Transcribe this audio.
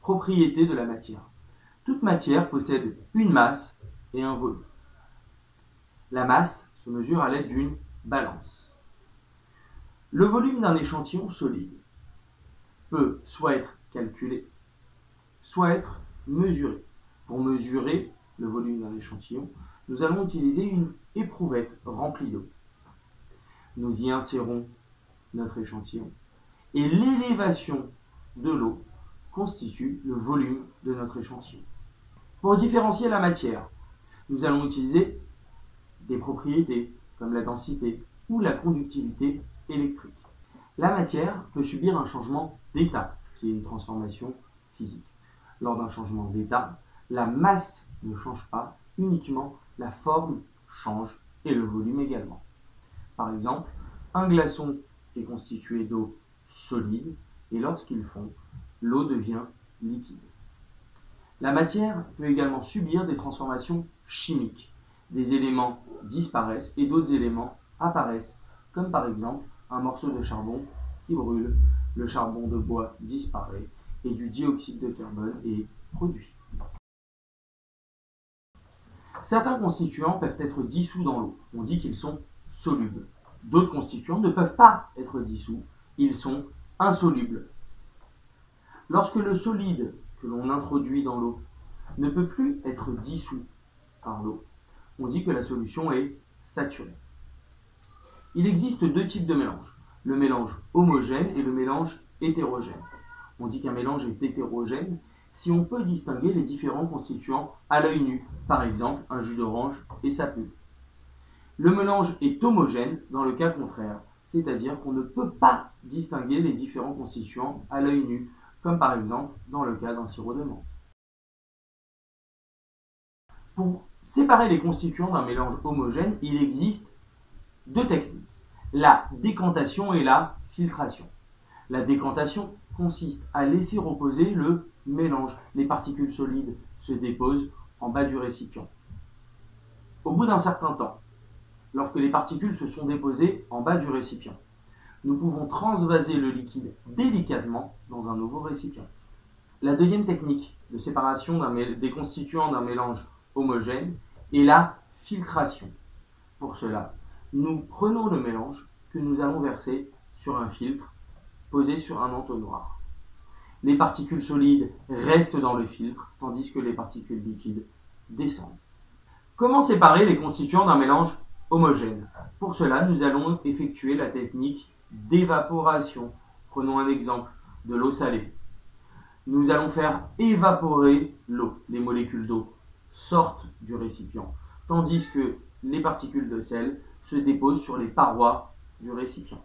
Propriétés de la matière. Toute matière possède une masse et un volume. La masse se mesure à l'aide d'une balance. Le volume d'un échantillon solide peut soit être calculé, soit être mesuré. Pour mesurer le volume d'un échantillon, nous allons utiliser une éprouvette remplie d'eau. Nous y insérons notre échantillon et l'élévation de l'eau constitue le volume de notre échantillon. Pour différencier la matière, nous allons utiliser des propriétés comme la densité ou la conductivité électrique. La matière peut subir un changement d'état, qui est une transformation physique. Lors d'un changement d'état, la masse ne change pas, uniquement la forme change et le volume également. Par exemple, un glaçon est constitué d'eau solide et lorsqu'il fond, l'eau devient liquide. La matière peut également subir des transformations chimiques. Des éléments disparaissent et d'autres éléments apparaissent, comme par exemple un morceau de charbon qui brûle, le charbon de bois disparaît et du dioxyde de carbone est produit. Certains constituants peuvent être dissous dans l'eau. On dit qu'ils sont solubles. D'autres constituants ne peuvent pas être dissous, ils sont insolubles. Lorsque le solide que l'on introduit dans l'eau ne peut plus être dissous par l'eau, on dit que la solution est saturée. Il existe deux types de mélanges, le mélange homogène et le mélange hétérogène. On dit qu'un mélange est hétérogène si on peut distinguer les différents constituants à l'œil nu, par exemple un jus d'orange et sa pulpe. Le mélange est homogène dans le cas contraire, c'est-à-dire qu'on ne peut pas distinguer les différents constituants à l'œil nu, comme par exemple dans le cas d'un sirop de menthe. Pour séparer les constituants d'un mélange homogène, il existe deux techniques, la décantation et la filtration. La décantation consiste à laisser reposer le mélange. Les particules solides se déposent en bas du récipient. Au bout d'un certain temps, lorsque les particules se sont déposées en bas du récipient, nous pouvons transvaser le liquide délicatement dans un nouveau récipient. La deuxième technique de séparation des constituants d'un mélange homogène est la filtration. Pour cela, nous prenons le mélange que nous allons verser sur un filtre posé sur un entonnoir. Les particules solides restent dans le filtre, tandis que les particules liquides descendent. Comment séparer les constituants d'un mélange homogène? Pour cela, nous allons effectuer la technique d'évaporation. Prenons un exemple, de l'eau salée. Nous allons faire évaporer l'eau. Les molécules d'eau sortent du récipient, tandis que les particules de sel se déposent sur les parois du récipient.